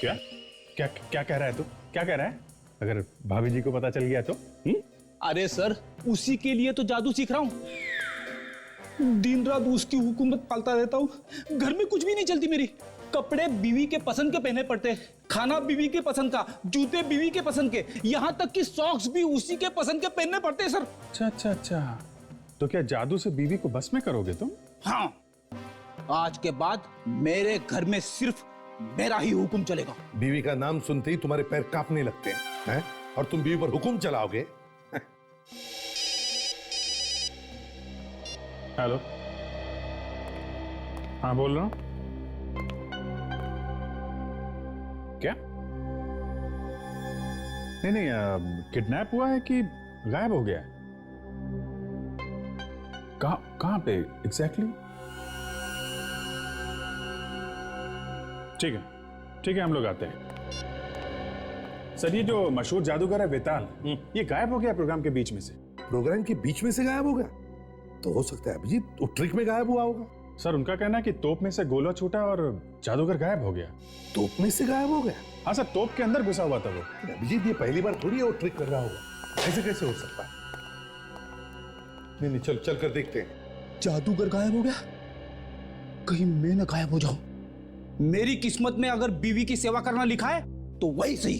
क्या क्या क्या कह रहा है तू? क्या कह रहा है? अगर भाभी जी को पता चल गया तो? अरे सर, उसी के लिए तो जादू सीख रहा हूँ। दिन रात उसकी हुकूमत पालता रहता हूँ। घर में कुछ भी नहीं चलती मेरी। कपड़े बीवी के पसंद के पहने पड़ते, खाना बीवी के पसंद का, जूते बीवी के पसंद के, यहाँ तक कि सॉक्स भी उसी के पसंद के पहनने पड़ते हैं सर। अच्छा अच्छा अच्छा, तो क्या जादू से बीवी को बस में करोगे तुम? हाँ, आज के बाद मेरे घर में सिर्फ मेरा ही हुक्म चलेगा। बीवी का नाम सुनते ही तुम्हारे पैर कांपने लगते हैं, और तुम बीवी पर हुक्म चलाओगे? हेलो, हाँ बोल रहा हूँ। क्या? नहीं नहीं, किडनैप हुआ है कि गायब हो गया है? कहाँ पे एग्जैक्टली? ठीक है हम लोग आते हैं। सर, ये जो मशहूर जादूगर है वेताल, ये गायब हो गया प्रोग्राम के बीच में से। प्रोग्राम के बीच में से गायब हो गया? तो हो सकता है अभिजीत वो ट्रिक में गायब हुआ होगा। सर, उनका कहना है कि तोप में से गोला छूटा और जादूगर गायब हो गया। तोप में से गायब हो गया? हाँ सर, तोप के अंदर घुसा हुआ था वो। अभिजीत, ये पहली बार थोड़ी है वो ट्रिक कर रहा होगा। ऐसे कैसे हो सकता है? नहीं, चल कर देखते हैं। जादूगर गायब हो गया? कहीं मैं ना गायब हो जाऊं। मेरी किस्मत में अगर बीवी की सेवा करना लिखा है तो वही सही।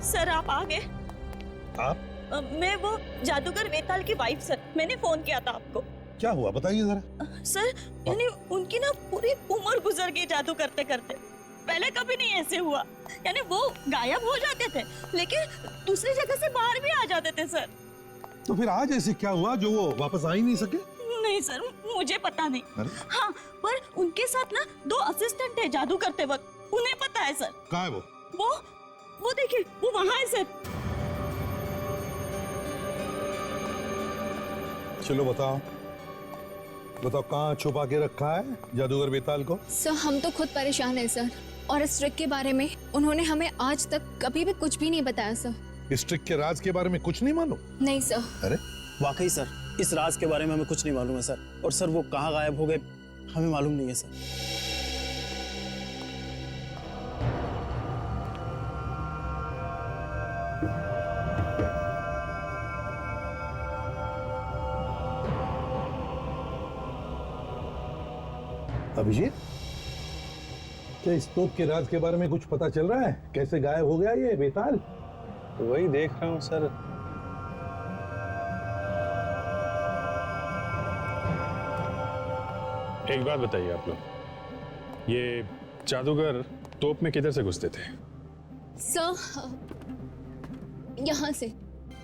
सर, आप आ गए? आप? मैं वो जादूगर वेताल की वाइफ सर। मैंने फोन किया था आपको। क्या हुआ बताइए जरा। सर, यानी उनकी ना पूरी उम्र गुजर गई जादू करते करते। पहले कभी नहीं ऐसे हुआ। यानी वो गायब हो जाते थे लेकिन दूसरी जगह से बाहर भी आ जाते थे सर। तो फिर आज ऐसे क्या हुआ जो वो वापस आ ही नहीं सके? नहीं सर, मुझे पता नहीं। हाँ, पर उनके साथ ना 2 असिस्टेंट है जादू करते वक्त, उन्हें पता है सर। कहाँ है वो देखिए, वो वहाँ है सर। चलो बताओ कहाँ छुपा के रखा है जादूगर वेताल को? सर, हम तो खुद परेशान हैं सर, और इस ट्रिक के बारे में उन्होंने हमें आज तक कभी भी कुछ भी नहीं बताया सर। इस ट्रिक के राज के बारे में कुछ नहीं मालूम? नहीं सर। अरे वाकई सर, इस राज के बारे में हमें कुछ नहीं मालूम है सर। और सर, वो कहाँ गायब हो गए हमें मालूम नहीं है सर। अभिजीत, क्या इस तोप के राज के बारे में कुछ पता चल रहा है? कैसे गायब हो गया ये वेताल? वही देख रहा हूँ सर। एक बात बताइए आप लोग, ये जादूगर तोप में किधर से घुसते थे? सर,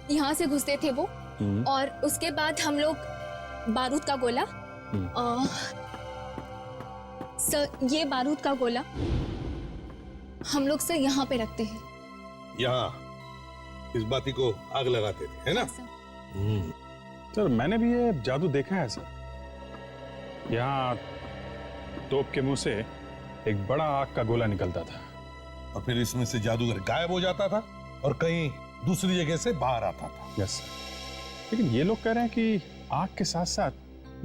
यहाँ से घुसते थे वो, और उसके बाद हम लोग बारूद का गोला, सर ये बारूद का गोला हम लोग से यहाँ पे रखते हैं। यहाँ इस बाती को आग लगाते थे, है ना? सर, मैंने भी ये जादू देखा है सर। यहाँ तोप के मुंह से एक बड़ा आग का गोला निकलता था, और फिर इसमें से जादूगर गायब हो जाता था और कहीं दूसरी जगह से बाहर आता था। यस सर, लेकिन ये लोग कह रहे हैं कि आग के साथ साथ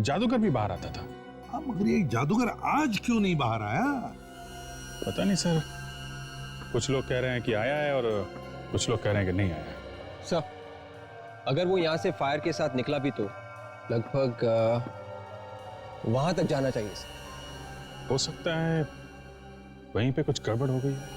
जादूगर भी बाहर आता था। हाँ, मगर ये जादूगर आज क्यों नहीं बाहर आया? पता नहीं सर, कुछ लोग कह रहे हैं कि आया है और कुछ लोग कह रहे हैं कि नहीं आया है। सर, अगर वो यहाँ से फायर के साथ निकला भी तो लगभग वहां तक जाना चाहिए सर। हो सकता है वहीं पे कुछ गड़बड़ हो गई है।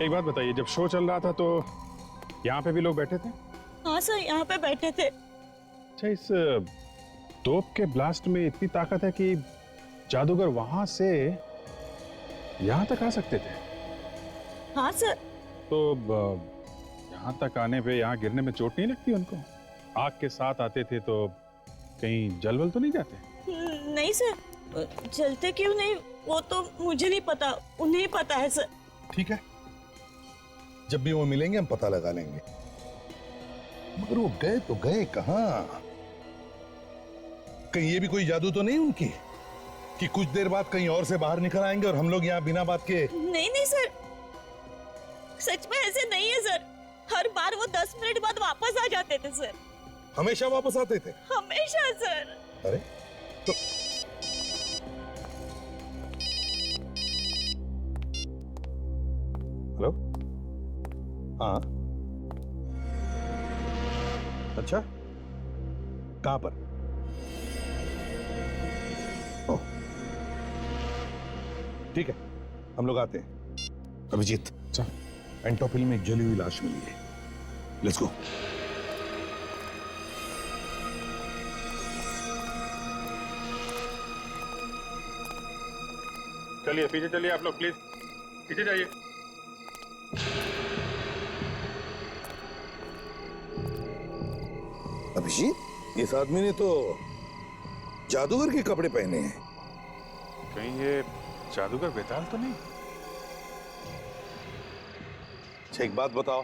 एक बात बताइए, जब शो चल रहा था तो यहाँ पे भी लोग बैठे थे? हाँ सर, यहाँ पे बैठे थे। अच्छा, इस तोप के ब्लास्ट में इतनी ताकत है कि जादूगर वहां से यहाँ तक आ सकते थे? हाँ सर। तो यहाँ तक आने पे, यहाँ गिरने में चोट नहीं लगती उनको? आग के साथ आते थे तो कहीं जलवल तो नहीं जाते? नहीं सर, जलते क्यों नहीं वो तो मुझे नहीं पता, उन्हें ही पता है सर। ठीक है, जब भी वो मिलेंगे हम पता लगा लेंगे। मगर वो गए तो गए कहां? कहीं ये भी कोई जादू तो नहीं उनकी कि कुछ देर बाद कहीं और से बाहर निकल आएंगे और हम लोग यहाँ बिना बात के? नहीं नहीं सर, सच में ऐसे नहीं है सर। हर बार वो 10 मिनट बाद वापस आ जाते थे सर। हमेशा वापस आते थे? हमेशा सर। अरे तो हेलो, हाँ, अच्छा, कहां पर? ओह, ठीक है, हम लोग आते हैं। अभिजीत, एंटोपिल में एक जली हुई लाश मिली है, लेट्स गो। चलिए पीछे चलिए आप लोग, प्लीज पीछे जाइए। अभिजीत, इस आदमी ने तो जादूगर के कपड़े पहने हैं। कहीं ये जादूगर बेताल तो नहीं? अच्छा, एक बात बताओ,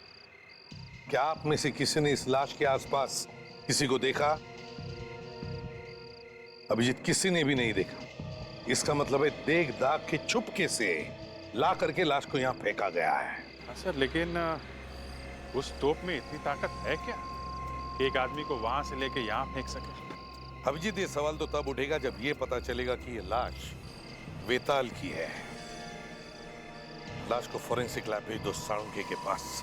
क्या आप में से किसी ने इस लाश के आसपास किसी को देखा? अभिजीत, किसी ने भी नहीं देखा। इसका मतलब है देख दाग के चुपके से ला करके लाश को यहाँ फेंका गया है। हाँ सर, लेकिन उस तोप में इतनी ताकत है क्या कि एक आदमी को वहां से लेके यहाँ फेंक सके? अभिजीत, ये सवाल तो तब उठेगा जब ये पता चलेगा कि ये लाश वेताल की है। लाश को फोरेंसिक लैब भेज दो साळुंखे के पास।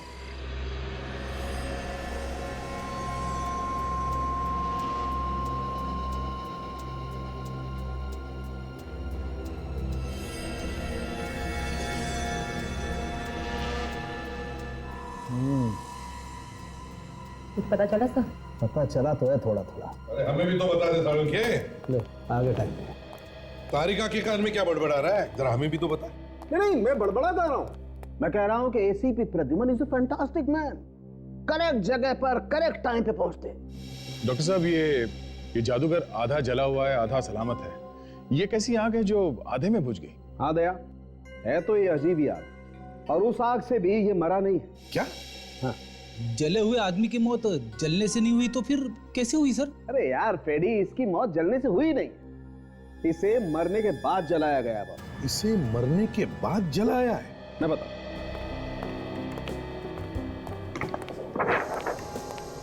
कुछ पता चला सर? पता चला तो है थोड़ा थोड़ा। अरे हमें भी तो बता दे साळुंखे। ले आगे टाइम पे। तारिका के कान में क्या बड़बड़ा रहा है, जरा हमें भी तो बता। नहीं, मैं बड़बड़ा कर रहा हूँ। मैं कह रहा हूँ कि ACP Pradyuman is a fantastic man. Correct जगह पर करेक्ट टाइम पे पहुंचते। डॉक्टर साहब, ये जादूगर आधा जला हुआ है आधा सलामत है। ये कैसी आग है जो आधे में बुझ गई? हाँ दया, है तो ये अजीब ही आग, और उस आग से भी ये मरा नहीं है। क्या? हाँ। जले हुए आदमी की मौत जलने से नहीं हुई तो फिर कैसे हुई सर? अरे यार फेडी, इसकी मौत जलने से हुई नहीं, इसे मरने के बाद जलाया गया। बाबा, इसे मरने के बाद जलाया है? मैं बता,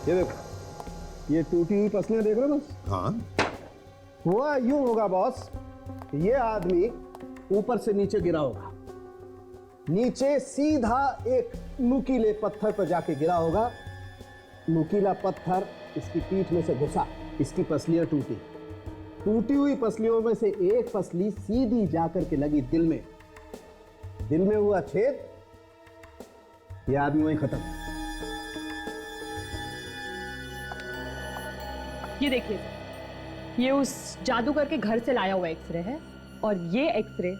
ये देखो, ये टूटी हुई पसलियां देख रहे हो बस? हाँ। हुआ यूं होगा बॉस, ये आदमी ऊपर से नीचे गिरा होगा, नीचे सीधा एक नुकीले पत्थर पर जाके गिरा होगा, नुकीला पत्थर इसकी पीठ में से घुसा, इसकी पसलियां टूटी, टूटी हुई पसलियों में से एक पसली सीधी जाकर के लगी दिल में, दिल में हुआ छेद, यह आदमी वहीं खत्म। ये देखिए सर, ये उस जादूगर के घर से लाया हुआ एक्सरे है, और ये एक्सरे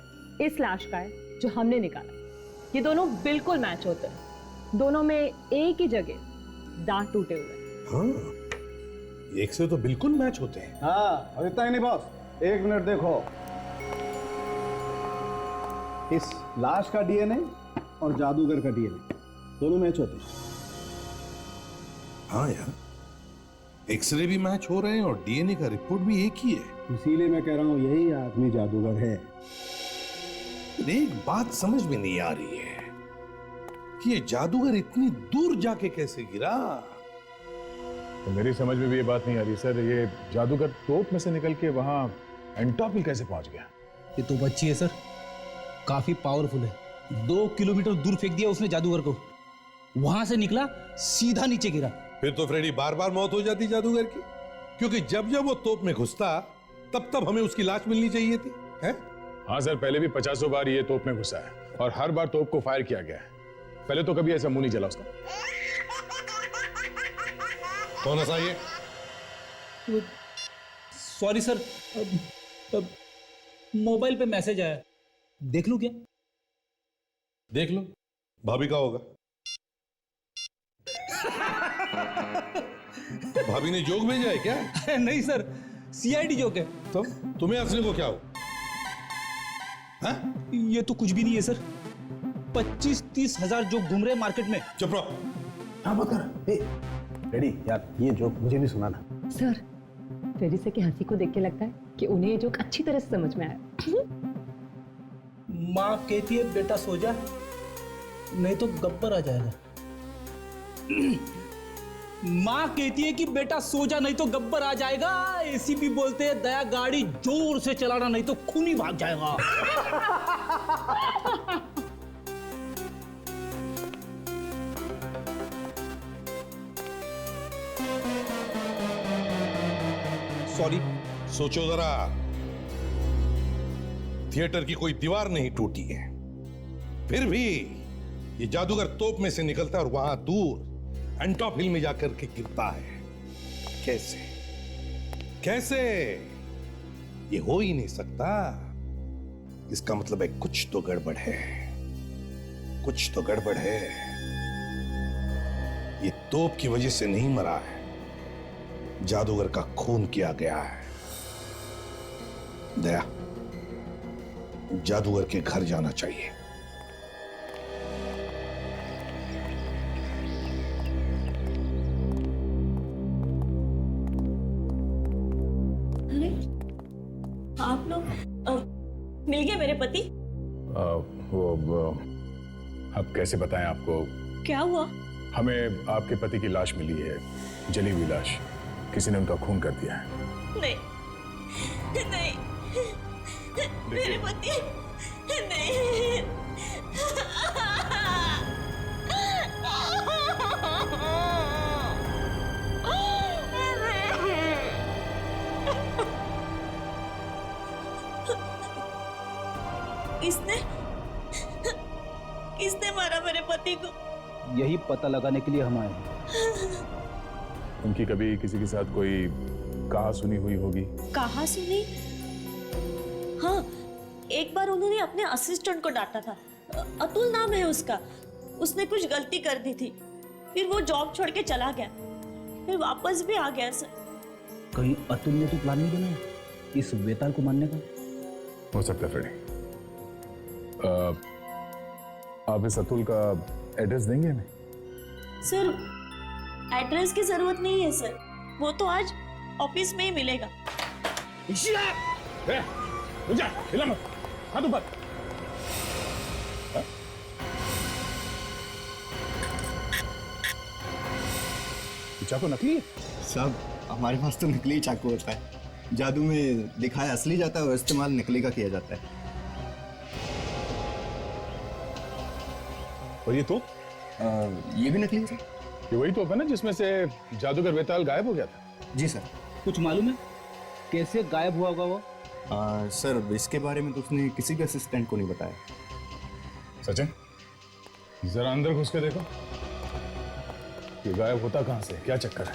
इस लाश का है जो हमने निकाला। ये दोनों बिल्कुल मैच होते हैं, दोनों में एक ही जगह दांत टूटे हुए हैं। हाँ, एक से तो बिल्कुल मैच होते हैं। हाँ, और इतना ही नहीं बॉस, एक मिनट देखो, इस लाश का डीएनए और जादूगर का डीएनए दोनों मैच होते हैं। हाँ यार, एक्सरे भी मैच हो रहे हैं और डीएनए का रिपोर्ट भी एक ही है। इसीलिए मैं कह रहा हूं यही आदमी जादूगर है। एक बात समझ में नहीं आ रही है कि ये जादूगर इतनी दूर जाके कैसे गिरा। तो मेरी समझ में भी ये बात नहीं आ रही सर, ये जादूगर तोप में से निकल के वहां एंटोपिल कैसे पहुंच गया? ये तो अच्छी है सर, काफी पावरफुल है। 2 किलोमीटर दूर फेंक दिया उसने जादूगर को, वहां से निकला सीधा नीचे गिरा। फिर तो फ्रेडी बार बार मौत हो जाती जादूगर की, क्योंकि जब जब वो तोप में घुसता तब तब हमें उसकी लाश मिलनी चाहिए थी, है? हाँ सर, पहले भी 50 बार ये तोप में घुसा है और हर बार तोप को फायर किया गया है। पहले तो कभी ऐसा मुंह नहीं जला उसका। कौन सा ये? सॉरी सर, मोबाइल पे मैसेज आया, देख लूं क्या? देख लो, भाभी का होगा। भाभी ने जोक भेजा है क्या? नहीं सर, सीआईडी जोक है। तो तुम्हें हंसने को क्या हो? हाँ? ये तो कुछ भी नहीं है सर, 25-30 हजार जोक घूम रहे हैं मार्केट में। चुप रहो। हाँ मत कर, डैडी यार ये जोक मुझे भी सुनाना। सर, टेरिसा की हंसी को देख के लगता है कि उन्हें ये जोक अच्छी तरह से समझ में आया। माँ कहती है बेटा सो जा, नहीं तो गब्बर आ जाएगा। माँ कहती है कि बेटा सो जा नहीं तो गब्बर आ जाएगा। एसी भी बोलते हैं दया गाड़ी जोर से चलाना नहीं तो खून ही भाग जाएगा। सॉरी। सोचो जरा, थिएटर की कोई दीवार नहीं टूटी है, फिर भी ये जादूगर तोप में से निकलता है और वहां दूर एंटॉप हिल में जाकर के गिरता है। कैसे कैसे? ये हो ही नहीं सकता। इसका मतलब है कुछ तो गड़बड़ है, कुछ तो गड़बड़ है। ये तोप की वजह से नहीं मरा है, जादूगर का खून किया गया है। दया, जादूगर के घर जाना चाहिए। अरे आप लोग मिल गए मेरे पति? अब कैसे बताएं आपको? क्या हुआ? हमें आपके पति की लाश मिली है, जली हुई लाश। किसी ने उनका खून कर दिया है। नहीं नहीं, मेरे पति नहीं। किसने मारा मेरे पति को? यही पता लगाने के लिए हम आए हैं। उनकी कभी किसी के साथ कोई कहा सुनी हुई होगी? कहा सुनी? हाँ, एक बार उन्होंने अपने असिस्टेंट को डांटा था। अतुल नाम है उसका। उसने कुछ गलती कर दी थी, फिर वो जॉब छोड़ के चला गया, फिर वापस भी आ गया सर। कहीं अतुल ने तो प्लान नहीं बनाया इस वेताल को मारने का? हो सकता है फ्रेडी। आप इस अतुल का एड्रेस देंगे हमें? सर, एड्रेस की जरूरत नहीं है सर, वो तो आज ऑफिस में ही मिलेगा। हिला मत, हाथ ऊपर। चाकू नकली है? साहब, हमारे पास तो नकली चाकू होता है। जादू में दिखाया असली जाता है और इस्तेमाल नकली का किया जाता है। और ये तो? ये भी नकली है सर। ये वही तो है ना जिसमें से जादूगर वेताल गायब हो गया था? जी सर। कुछ मालूम है कैसे गायब हुआ होगा वो? सर, इसके बारे में तो उसने किसी भी असिस्टेंट को नहीं बताया। सचिन, जरा अंदर घुस के देखो, ये गायब होता कहां से, क्या चक्कर है?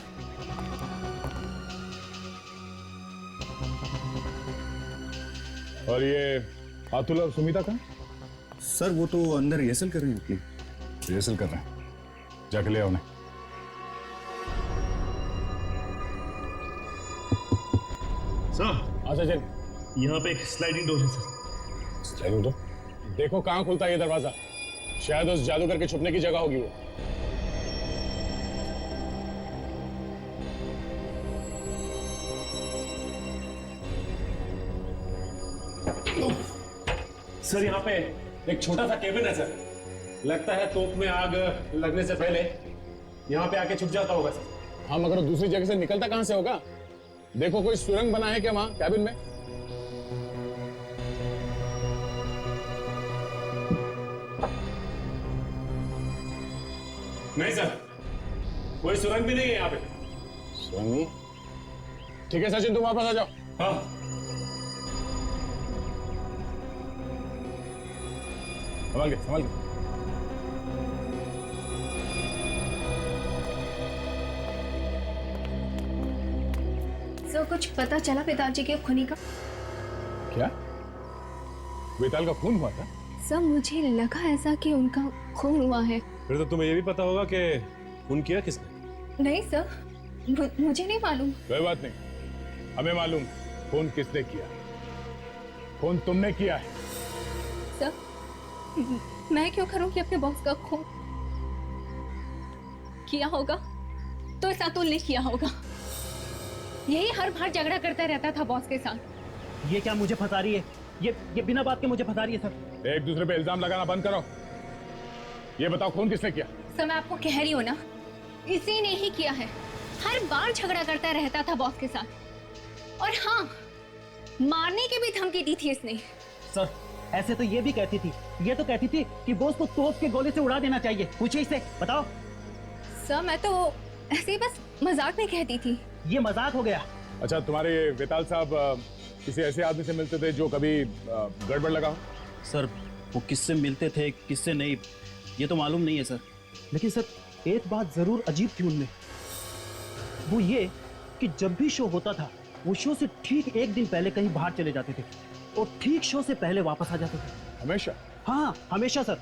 और ये अतुल और सुमिता कहां? सर, वो तो अंदर रिहर्सल कर रहे हैं अपनी। रिहर्सल कर रहे हैं, जाके ले आओ उन्हें। सर, हाँ सचिन। यहाँ पे एक स्लाइडिंग डोर है सर। Sliding door? देखो कहां खुलता है ये दरवाजा। शायद उस जादूगर के छुपने की जगह होगी वो। सर, यहाँ पे एक छोटा सा केबिन है सर। लगता है तोप में आग लगने से पहले यहाँ पे आके छुप जाता होगा सर। हाँ, मगर दूसरी जगह से निकलता कहां से होगा? देखो कोई सुरंग बना है क्या वहां कैबिन में? नहीं सर, कोई सुरंग भी नहीं है यहाँ पे। सुरंग नहीं? ठीक है सचिन, तुम वापस आ जाओ। हाँ। संभाल के, संभाल के। सर, कुछ पता चला पिताजी के खूनी का? क्या? वेताल का खून हुआ था? सर, मुझे लगा ऐसा कि उनका खून हुआ है। फिर तो तुम्हें ये भी पता होगा कि खून किया किसने? नहीं सर, मुझे नहीं मालूम। कोई बात नहीं, हमें मालूम खून किसने किया। खून तुमने किया है। सर, मैं क्यों करूंगी अपने बॉस का खून? किया होगा तो बस अतुल ने किया होगा। यही हर बार झगड़ा करता रहता था बॉस के साथ। ये क्या मुझे फंसा रही है? ये बिना बात के मुझे फंसा रही है सर। एक दूसरे पे इल्जाम लगाना बंद करो। ये बताओ खून किसने किया? सर मैं आपको कह रही हूँ ना, इसी ने ही किया है। हर बार झगड़ा करता रहता था बॉस के साथ। और हाँ, मारने की भी धमकी दी थी इसने। सर ऐसे तो ये भी कहती थी, ये तो कहती थी कि बॉस को तोप के गोले से उड़ा देना चाहिए। पूछिए इससे, बताओ। सर मैं तो ऐसे ही बस मजाक में कहती थी। ये मजाक हो गया। अच्छा, तुम्हारे वेताल साहब किसी ऐसे आदमी से मिलते थे जो कभी गड़बड़ लगा हो? सर वो किससे मिलते थे किससे नहीं ये तो मालूम नहीं है सर। लेकिन सर एक बात जरूर अजीब थी उनमें, वो ये कि जब भी शो होता था वो शो से ठीक एक दिन पहले कहीं बाहर चले जाते थे और ठीक शो से पहले वापस आ जाते थे। हमेशा? हाँ हमेशा सर।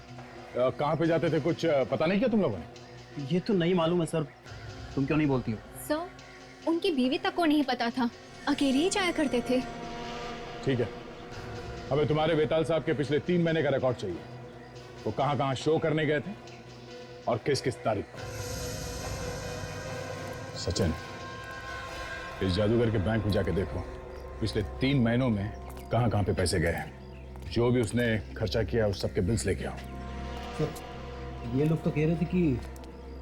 कहाँ पे जाते थे कुछ पता नहीं किया तुम लोगों ने? ये तो नहीं मालूम है सर। तुम क्यों नहीं बोलती हो? सर उनकी बीवी तक को नहीं पता था, अकेले ही जाया करते थे। ठीक है, हमें तुम्हारे वेताल साहब के पिछले 3 महीने का रिकॉर्ड चाहिए। वो कहाँ कहाँ शो करने गए थे और किस किस तारीख को। सचिन, इस जादूगर के बैंक में जाके देखो पिछले 3 महीनों में कहाँ कहाँ पे पैसे गए हैं। जो भी उसने खर्चा किया उस सबके बिल्स लेके आओ। सर ये लोग तो कह रहे थे कि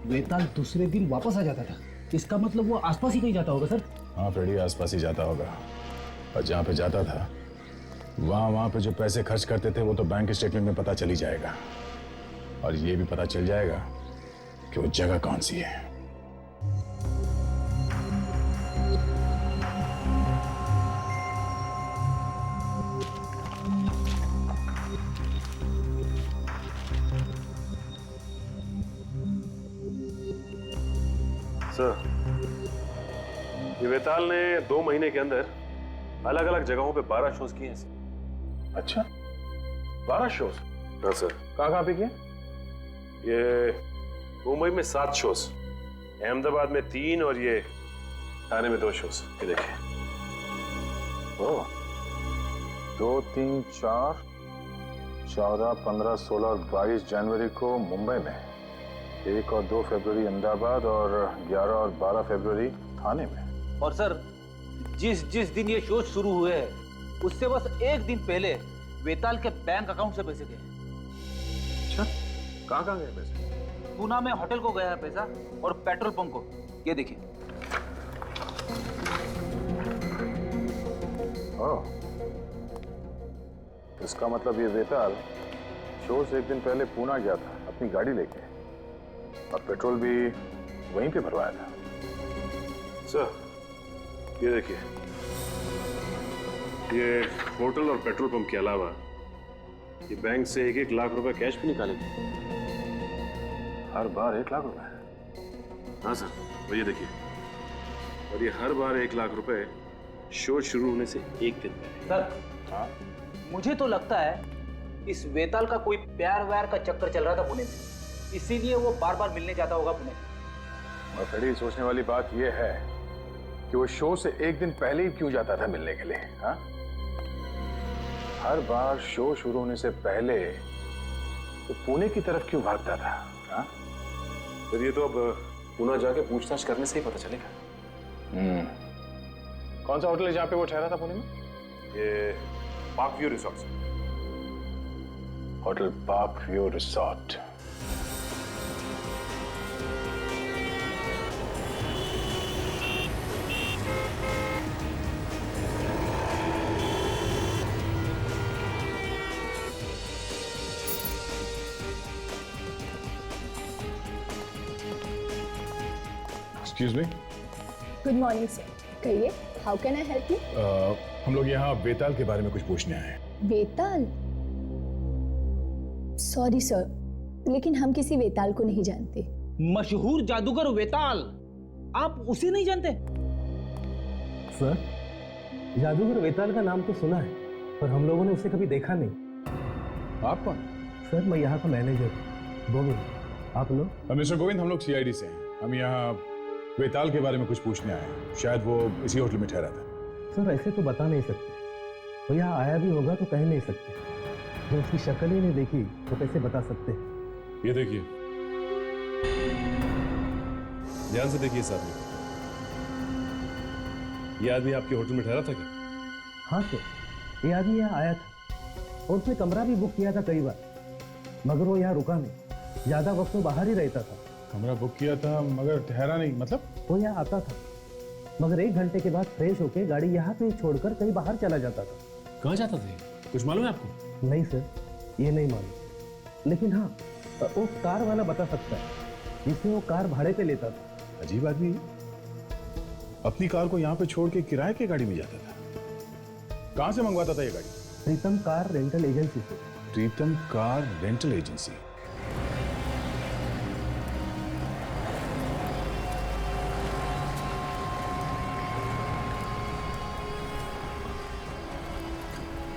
वेताल दूसरे दिन वापस आ जाता था। इसका मतलब वो आसपास ही कहीं जाता होगा सर। हाँ फ्रेडी, आसपास ही जाता होगा। और जहाँ पे जाता था वहाँ पे जो पैसे खर्च करते थे वो तो बैंक स्टेटमेंट में पता चल ही जाएगा। और ये भी पता चल जाएगा कि वो जगह कौन सी है। सर, ये वेताल ने 2 महीने के अंदर अलग अलग जगहों पे 12 शोज किए हैं। अच्छा, 12 शोज? हाँ सर। कहाँ पे किए? ये मुंबई में 7 शोज, अहमदाबाद में 3 और ये ठाणे में 2 शोज। ये देखिए। ओह, 2, 3, 4, 14, 15, 16 और 22 जनवरी को मुंबई में, 1 और 2 फरवरी अहमदाबाद और 11 और 12 फरवरी ठाणे में। और सर जिस दिन ये शो शुरू हुए हैं उससे बस एक दिन पहले वेताल के बैंक अकाउंट से पैसे गए। अच्छा, कहाँ कहाँ गए पैसे? पूना में होटल को गया है पैसा और पेट्रोल पंप को। ये देखिए। ओह, इसका मतलब ये वेताल शो से एक दिन पहले पूना गया था अपनी गाड़ी लेके और पेट्रोल भी वहीं पे भरवाया था। सर ये देखिए, ये होटल और पेट्रोल पंप के अलावा ये बैंक से 1-1 लाख रुपए कैश भी निकालेंगे। हर बार 1 लाख रुपए? हाँ सर, और ये देखिए, और ये हर बार 1 लाख रुपए शो शुरू होने से एक दिन पहले। सर हाँ, मुझे तो लगता है इस वेताल का कोई प्यार व्यार का चक्कर चल रहा था पुणे में, इसीलिए वो बार बार मिलने जाता होगा पुणे। और बड़ी सोचने वाली बात यह है कि वो शो से एक दिन पहले ही क्यों जाता था मिलने के लिए? हाँ, हर बार शो शुरू होने से पहले तो पुणे की तरफ क्यों भागता था? हाँ, फिर ये तो अब पुणे जाके पूछताछ करने से ही पता चलेगा। कौन सा होटल है जहाँ पे वो ठहरा था पुणे में? ये park view resort. Hotel park view resort. Excuse me. Good morning sir, कहिए, how can I help you? हम लोग यहाँ वेताल के बारे में कुछ पूछने आए हैं। वेताल? सॉरी सर, लेकिन हम किसी वेताल को नहीं जानते। मशहूर जादूगर वेताल, आप उसे नहीं जानते? सर, जादूगर वेताल का नाम तो सुना है पर हम लोगों ने उसे कभी देखा नहीं। आप कौन? सर मैं यहाँ का मैनेजर हूँ, गोविंद। आप लोग? मिस्टर गोविंद, हम लोग CID से हैं। हम यहाँ वेताल के बारे में कुछ पूछने आए हैं। शायद वो इसी होटल में ठहरा था। सर ऐसे तो बता नहीं सकते, वो यहाँ आया भी होगा तो कह नहीं सकते। जो उसकी शक्ल ही नहीं देखी तो कैसे बता सकते? ये देखिए, ध्यान से देखिए इस आदमी को। ये आदमी आपके होटल में ठहरा था क्या? हाँ सर, ये आदमी यहाँ आया था और उसने कमरा भी बुक किया था कई बार, मगर वो यहाँ रुका नहीं, ज्यादा वक्त तो बाहर ही रहता था। कमरा बुक किया था मगर ठहरा नहीं, मतलब? वो यहाँ आता था मगर 1 घंटे के बाद फ्रेश होके गाड़ी यहाँ पे छोड़कर कहीं बाहर चला जाता था। कहाँ जाता था? कुछ मालूम है आपको? नहीं सर, ये नहीं मालूम, लेकिन हाँ वो कार वाला बता सकता है जिसने वो कार भाड़े पे लेता था। अजीब आदमी, अपनी कार को यहाँ पे छोड़ के किराए की गाड़ी में जाता था। कहाँ से मंगवाता था ये गाड़ी? प्रीतम कार रेंटल एजेंसी से। Pritam car rental agency.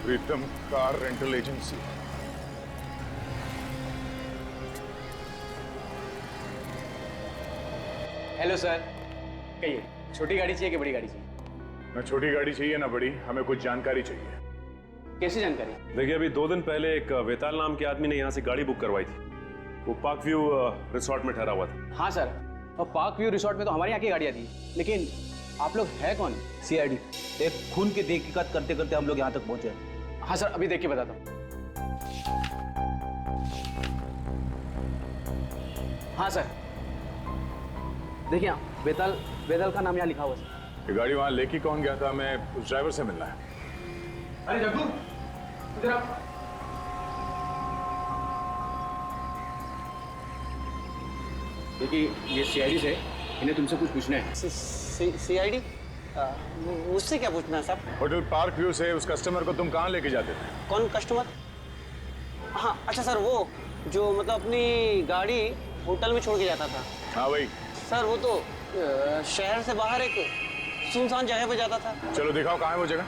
Pritam car rental agency. Hello sir, कहिए छोटी गाड़ी चाहिए कि बड़ी गाड़ी चाहिए? ना छोटी गाड़ी चाहिए ना बड़ी, हमें कुछ जानकारी चाहिए। कैसी जानकारी? देखिए, अभी 2 दिन पहले एक वेताल नाम के आदमी ने यहाँ से गाड़ी बुक करवाई थी। वो पार्क व्यू रिसोर्ट में ठहरा हुआ था। हाँ सर, और पार्क व्यू रिसोर्ट में तो हमारे यहाँ की गाड़ियाँ थी, लेकिन आप लोग है कौन? सीआईडी। एक खून की तहकीकात करते करते हम लोग यहाँ तक पहुंचे। हाँ सर, अभी देख के बताता हूँ। हाँ सर, देखिए वेताल का नाम यहाँ लिखा हुआ है सर। ये गाड़ी वहां लेके कौन गया था? हमें उस ड्राइवर से मिलना है। अरे जग्गू, इधर आ। देखिए ये सीआईडी से, इन्हें तुमसे कुछ पूछना है। सीआईडी? मुझसे क्या पूछना है साहब? होटल पार्क व्यू से उस कस्टमर को तुम कहाँ लेके जाते थे? कौन कस्टमर? हाँ अच्छा सर, वो जो मतलब अपनी गाड़ी होटल में छोड़ के जाता था। हाँ भाई सर, वो तो शहर से बाहर एक सुनसान जगह पे जाता था। चलो दिखाओ कहाँ है वो जगह।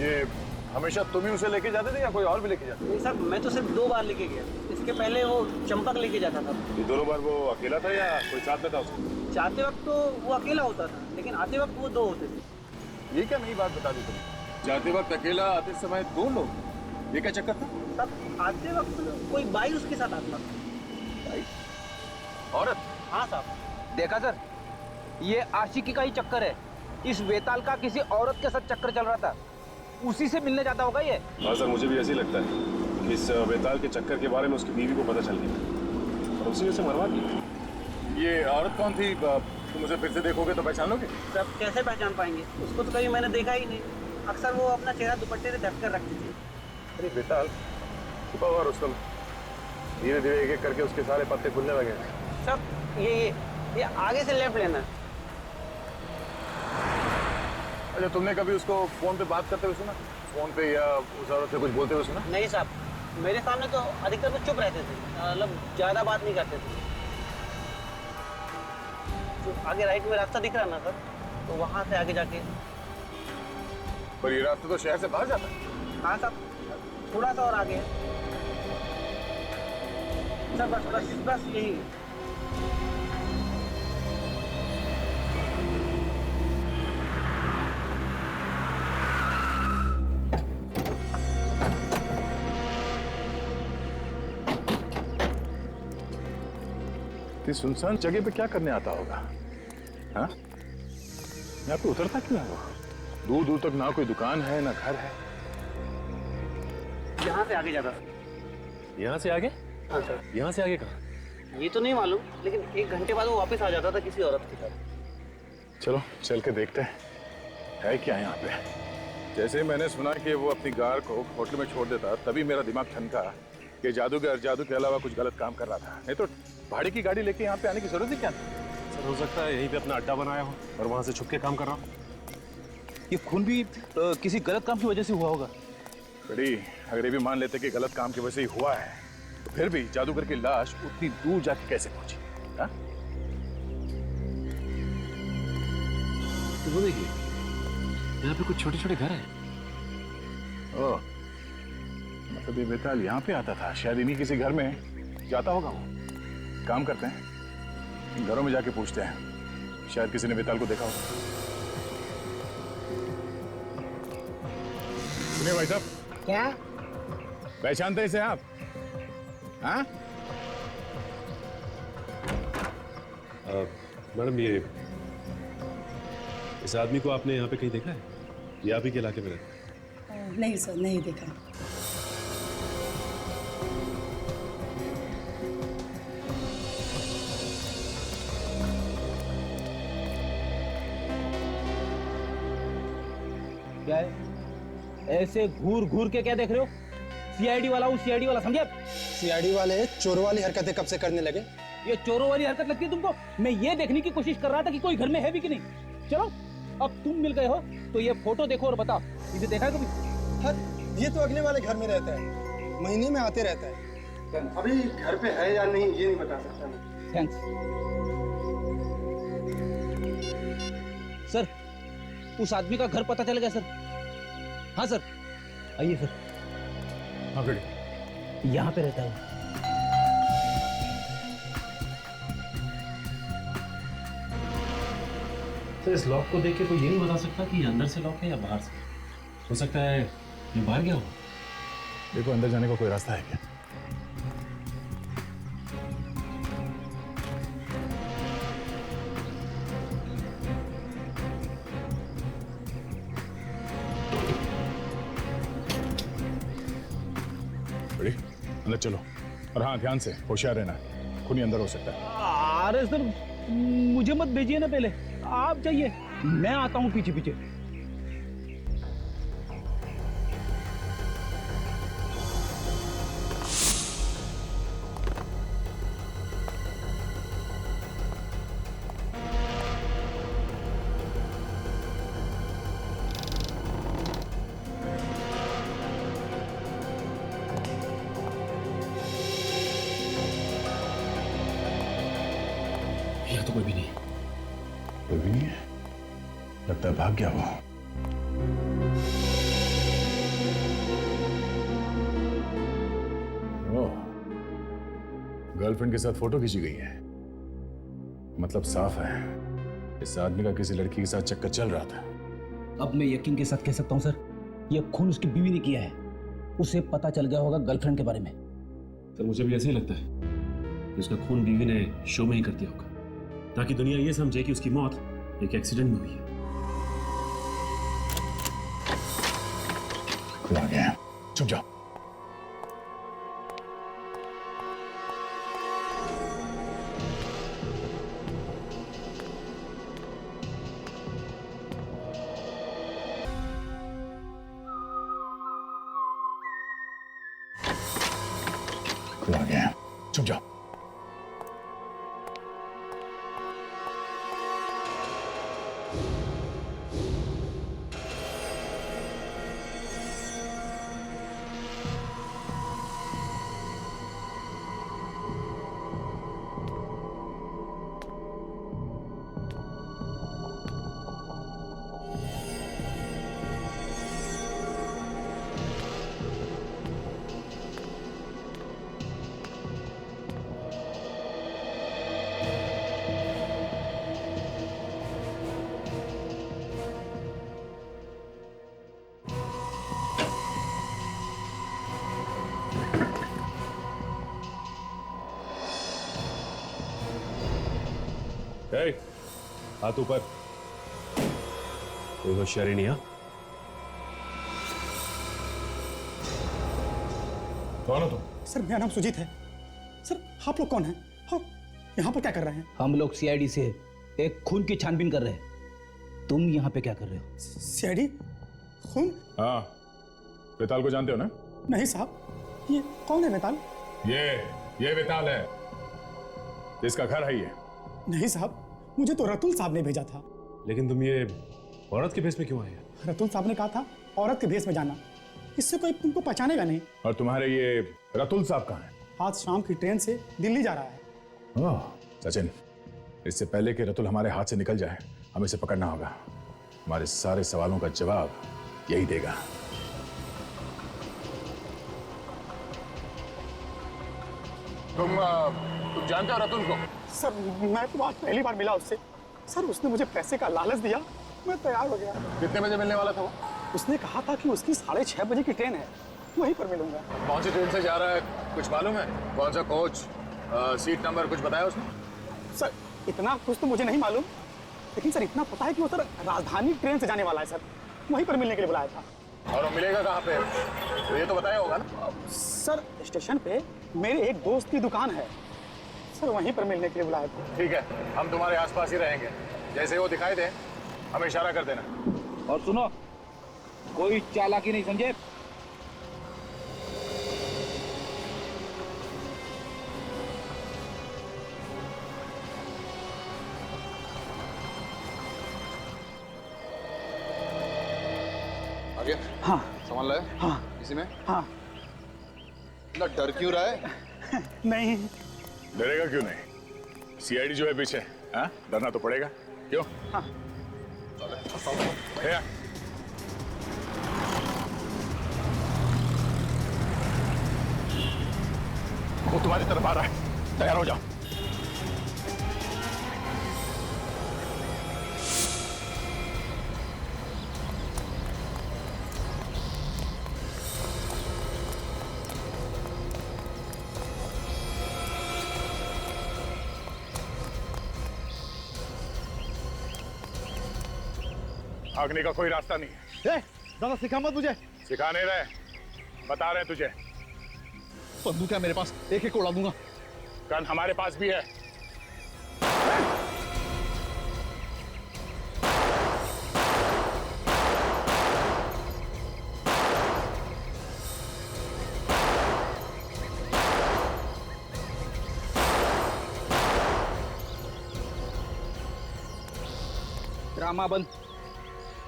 ये हमेशा तुम ही उसे लेके जाते थे या कोई और भी लेके जाते थे? नहीं सर, मैं तो सिर्फ 2 बार लेके गया। इसके पहले वो चंपक लेके जाता था। ये दोनों बार वो अकेला था या कोई साथ में था उसके? जाते वक्त तो वो अकेला होता था, लेकिन आते वक्त वो 2 होते थे। ये क्या नई बात बता दी तुम? जाते वक्त अकेला, आते समय 2 लोग, ये क्या चक्कर था? तब आते वक्त कोई बाई उसके साथ आता था। औरत? हाँ साहब। देखा सर, ये आशिकी का ही चक्कर है। इस वेताल का किसी औरत के साथ चक्कर चल रहा था, उसी से मिलने जाता होगा ये। हाँ सर, मुझे भी ऐसे ही लगता है कि इस वेताल के चक्कर के बारे में उसकी बीवी को पता चल गया और उसी से मरवा दिया। ये औरत कौन थी? तुम उसे फिर से देखोगे तो पहचान लोगे? सर कैसे पहचान पाएंगे? उसको तो कभी मैंने देखा ही नहीं। अक्सर वो अपना चेहरा दुपट्टे से ढक कर रखती थी। अरे बेताल छुपा हुआ रुस्तम, धीरे धीरे एक एक करके उसके सारे पत्ते खुलने लगे। सर ये आगे से लेफ्ट लेना। अच्छा, तुमने कभी उसको फोन पे बात करते हुए सुना? फोन पे या उस औरत से कुछ बोलते हुए सुना? नहीं साहब, मेरे सामने तो अधिकतर वो चुप रहते थे, मतलब ज्यादा बात नहीं करते थे। जो आगे राइट में रास्ता दिख रहा ना सर, तो वहां से आगे जाके। पर ये रास्ता तो शहर से बाहर जाता है। हाँ साहब, थोड़ा सा और आगे है सर। बस यही। इस सुनसान जगह पे क्या करने आता होगा? हाँ, यहाँ पे उतरता क्यों है वो? दूर दूर तक ना कोई दुकान है ना घर है। यहाँ से आगे जाता था। यहाँ से आगे? हाँ सर। यहाँ से आगे कहाँ? ये तो नहीं मालूम, लेकिन 1 घंटे बाद वो वापस आ जाता था किसी औरत के साथ। चलो चल के देखते हैं है क्या यहाँ पे। जैसे ही मैंने सुना कि वो अपनी कार को होटल में छोड़ देता, तभी मेरा दिमाग ठनका कि जादू के अलावा कुछ गलत काम कर रहा था। नहीं तो भाड़े की गाड़ी लेके यहाँ पे आने की जरूरत ही क्या थी? सर, हो सकता है यहीं पे अपना अड्डा बनाया हो और वहां से छुप के काम कर रहा हो। ये खून भी किसी गलत काम की वजह से हुआ होगा। बड़ी, अगर ये भी मान लेते कि गलत काम की वजह से ही हुआ है, तो फिर भी जादूगर की लाश उतनी दूर जाके कैसे पहुंची? हाँ? तो वो देखिए, यहाँ पे कुछ छोटे छोटे घर हैं। ओह, मतलब ये बेताल यहाँ पे आता था, शायद इन्हीं किसी घर में जाता होगा वो। काम करते हैं, घरों में जाके पूछते हैं, शायद किसी ने बेताल को देखा होगा। सुनिए भाई साहब। क्या? पहचानते हैं इसे आप? हाँ? मैडम ये इस आदमी को आपने यहाँ पे कहीं देखा है? ये आप ही के इलाके में रहता है? नहीं सर, नहीं देखा। क्या है? ऐसे घूर घूर के क्या देख रहे हो? सीआईडी वाला हूँ, सीआईडी वाला, समझे? सीआईडी वाले चोर वाली हरकतें कब से करने लगे? ये चोरों वाली हरकत लगती है तुमको? मैं ये देखने की कोशिश कर रहा था कि कोई घर में है भी कि नहीं। चलो अब तुम मिल गए हो तो ये फोटो देखो और बताओ, इसे देखा है कभी? हाँ, ये तो अगले वाले घर में रहता है, महीने में आते रहता है। अभी घर पे है या नहीं ये नहीं बता सकता मैं। Thanks sir. उस आदमी का घर पता चल गया सर? हाँ सर, आइए सर। हाँ बेटे, यहाँ पे रहता है। तो इस लॉक को देख के कोई ये नहीं बता सकता कि ये अंदर से लॉक है या बाहर से? हो सकता है ये बाहर गया हो। देखो अंदर जाने का कोई रास्ता है क्या? बड़ी अंदर चलो, और हाँ ध्यान से, होशियार रहना, खूनी अंदर हो सकता है। अरे सर मुझे मत भेजिए ना, पहले आप जाइए, मैं आता हूँ पीछे पीछे। यहाँ तो कोई भी नहीं। कोई भी नहीं है, लगता है भाग गया वो। ओह, गर्लफ्रेंड के साथ फोटो खींची गई है, मतलब साफ है इस आदमी का किसी लड़की के साथ चक्कर चल रहा था। अब मैं यकीन के साथ कह सकता हूँ सर, यह खून उसकी बीवी ने किया है। उसे पता चल गया होगा गर्लफ्रेंड के बारे में। सर मुझे भी ऐसे ही लगता है कि उसका खून बीवी ने शो में ही कर दिया होगा, ताकि दुनिया ये समझे कि उसकी मौत एक एक्सीडेंट में हुई है। खुद आ गया, चुप जाओ। खुद आ गया, चुप जाओ। हाथ ऊपर। कोई होशियारी नहीं है? कौन हो तुम? सर मेरा नाम सुजीत है। सर आप लोग कौन हैं और यहाँ पर क्या कर रहे हैं? हम लोग सीआईडी से एक खून की छानबीन कर रहे हैं। तुम यहाँ पे क्या कर रहे हो? सीआईडी? खून? हाँ, वेताल को जानते हो ना? नहीं साहब, ये कौन है वेताल? ये वेताल है, इसका घर है ये। नहीं साहब, मुझे तो रतुल साहब ने भेजा था। लेकिन तुम ये औरत के भेस में क्यों आए? रतुल साहब ने कहा था औरत के भेस में जाना, इससे कोई तुमको पहचानेगा नहीं। और तुम्हारे ये रतुल साहब कहाँ हैं? आज शाम की ट्रेन से दिल्ली जा रहा है। ओह सचिन, इससे पहले कि रतुल हमारे हाथ से निकल जाए हमें इसे पकड़ना होगा। हमारे सारे सवालों का जवाब यही देगा। तुम जानते हो रतुल को? सर मैं तो आज पहली बार मिला उससे। सर उसने मुझे पैसे का लालच दिया, मैं तैयार हो गया। कितने बजे मिलने वाला था वो? उसने कहा था कि उसकी 6:30 बजे की ट्रेन है, वहीं पर मिलूंगा। कौन सी ट्रेन से जा रहा है कुछ मालूम है? कौन सा कोच, सीट नंबर कुछ बताया उसने? सर इतना कुछ तो मुझे नहीं मालूम, लेकिन सर इतना पता है कि वो सर राजधानी ट्रेन से जाने वाला है सर, वहीं पर मिलने के लिए बुलाया था। और वो मिलेगा कहाँ पे, तो ये तो बताया होगा ना। सर स्टेशन पे मेरे एक दोस्त की दुकान है सर, वहीं पर मिलने के लिए बुलाया था। ठीक है, हम तुम्हारे आसपास ही रहेंगे, जैसे वो दिखाई दे हमें इशारा कर देना। और सुनो, कोई चालाकी नहीं, समझे? आगे? हाँ। सामान लाए? हाँ। इसी में? हाँ। इतना डर क्यों रहा है? नहीं। डरेगा क्यों नहीं, सीआईडी जो है पीछे, हाँ डरना तो पड़ेगा, क्यों? हाँ। वो तुम्हारी तरफ आ रहा है, तैयार हो जाओ। भागने का कोई रास्ता नहीं है। दादा सिखा मत मुझे। सिखा नहीं रहे, बता रहे तुझे। बंदूक है मेरे पास, एक एक उड़ा दूंगा। गन हमारे पास भी है। ड्रामा बंद,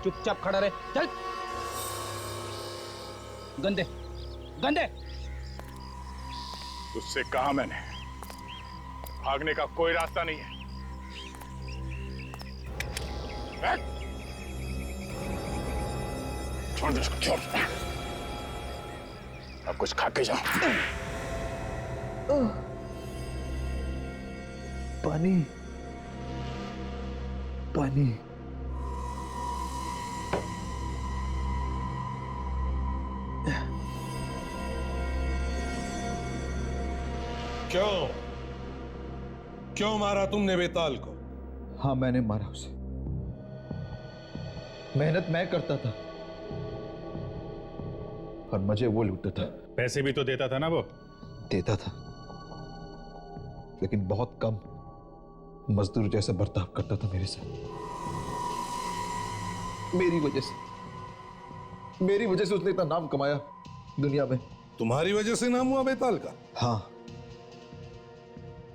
चुपचाप खड़ा रहे। चल, गंदे गंदे। उससे कहा मैंने, भागने का कोई रास्ता नहीं है। छोड़ दो इसको, छोड़। अब कुछ खा के जाओ। पानी पानी। क्यों क्यों मारा तुमने बेताल को? हाँ मैंने मारा उसे। मेहनत मैं करता था और मुझे वो लूटता था। पैसे भी तो देता था ना वो? देता था, लेकिन बहुत कम। मजदूर जैसा बर्ताव करता था मेरे साथ। मेरी वजह से उसने इतना नाम कमाया दुनिया में। तुम्हारी वजह से नाम हुआ बेताल का? हाँ,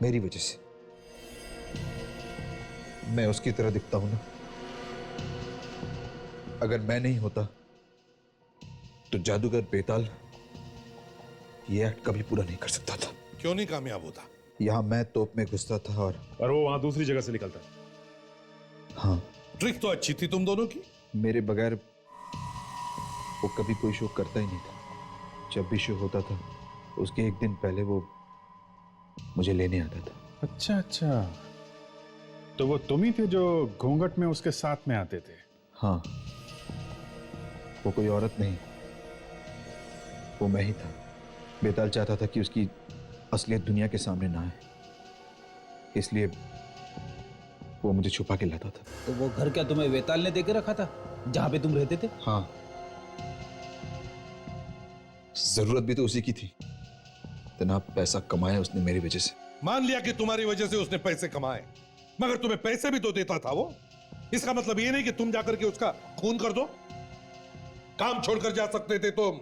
मेरी वजह से। मैं उसकी तरह दिखता हूं ना। अगर मैं नहीं होता तो जादूगर बेताल ये एक्ट कभी पूरा नहीं कर सकता था। क्यों नहीं कामयाब होता? यहां मैं तोप में घुसता था और वो वहां दूसरी जगह से निकलता। हाँ, ट्रिक तो अच्छी थी तुम दोनों की। मेरे बगैर वो कभी कोई शो करता ही नहीं था। जब भी शो होता था उसके एक दिन पहले वो मुझे लेने आता था। अच्छा अच्छा, तो वो तुम ही थे जो घूंघट में उसके साथ में आते थे? हाँ, वो कोई औरत नहीं, वो मैं ही था। बेताल चाहता था कि उसकी असलियत दुनिया के सामने ना आए, इसलिए वो मुझे छुपा के लाता था। तो वो घर क्या तुम्हें वेताल ने देके रखा था जहां पे तुम रहते थे? हाँ, जरूरत भी तो उसी की थी। इतना पैसा कमाया उसने मेरी वजह से। मान लिया कि तुम्हारी वजह से उसने पैसे कमाए, मगर तुम्हें पैसे भी तो देता था वो। इसका मतलब ये नहीं कि तुम जाकर के उसका खून कर दो। काम छोड़कर जा सकते थे तुम।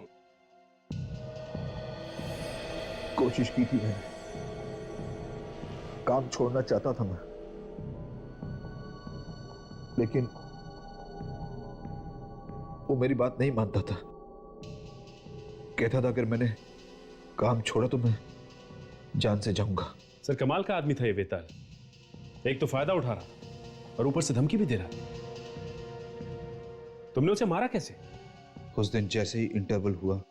कोशिश की थी मैंने, काम छोड़ना चाहता था मैं, लेकिन वो मेरी बात नहीं मानता था। कहता था अगर मैंने काम छोड़ा तो मैं जान से जाऊंगा। सर कमाल का आदमी था ये बेताल। एक तो फायदा उठा रहा और ऊपर से धमकी भी दे रहा। तुमने उसे मारा कैसे? उस दिन जैसे ही इंटरवल हुआ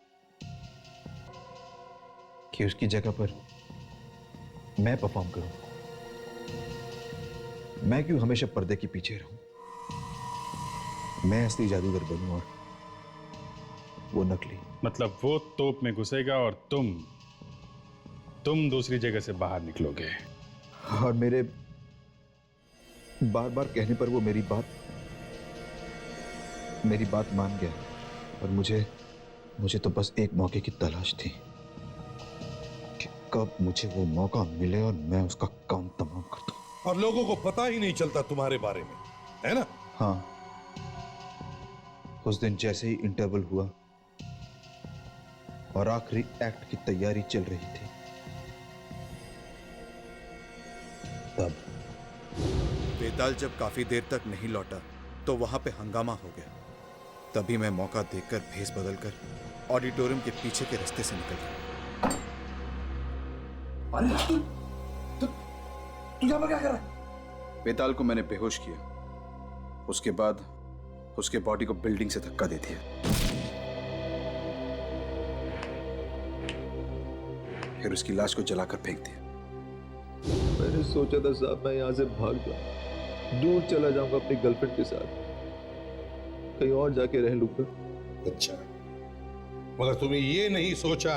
कि उसकी जगह पर मैं परफॉर्म करूं, मैं क्यों हमेशा पर्दे के पीछे रहूं? मैं असली जादूगर बनूं और वो नकली। मतलब वो तोप में घुसेगा और तुम दूसरी जगह से बाहर निकलोगे। और बार बार कहने पर वो मेरी बात मान गया और मुझे तो बस एक मौके की तलाश थी कि कब मुझे वो मौका मिले और मैं उसका काम तमाम कर दूं। और लोगों को पता ही नहीं चलता तुम्हारे बारे में, है ना? हाँ, उस दिन जैसे ही इंटरवल हुआ और आखिरी एक्ट की तैयारी चल रही थी, तब बेताल जब काफी देर तक नहीं लौटा तो वहां पे हंगामा हो गया। तभी मैं मौका देखकर भेस बदलकर ऑडिटोरियम के पीछे के रास्ते से निकल गया। अरे तू यहाँ पर क्या कर रहा है? बेताल को मैंने बेहोश किया, उसके बाद उसके बॉडी को बिल्डिंग से धक्का दे दिया, फिर उसकी लाश को जलाकर फेंक दिया। मैंने सोचा था साहब मैं यहाँ से भाग जाऊं, दूर चला जाऊंगा अपनी गर्लफ्रेंड के साथ, कहीं और जाके रह लूंगा। अच्छा, मगर तुमने ये नहीं सोचा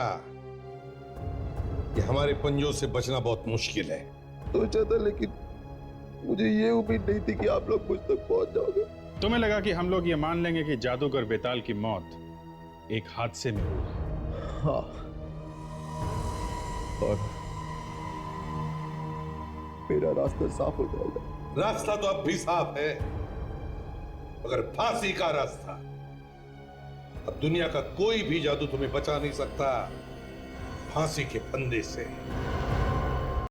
कि हमारे पंजों से बचना बहुत मुश्किल है? सोचा था, लेकिन मुझे ये उम्मीद नहीं थी कि आप लोग मुझ तक पहुंच जाओगे। तुम्हें लगा कि हम लोग ये मान लेंगे कि जादूगर बेताल की मौत एक हादसे में हुई? हाँ, और मेरा रास्ता साफ हो जाएगा। रास्ता तो अब भी साफ है, मगर फांसी का रास्ता अब दुनिया का कोई भी जादू तुम्हें बचा नहीं सकता फांसी के फंदे से।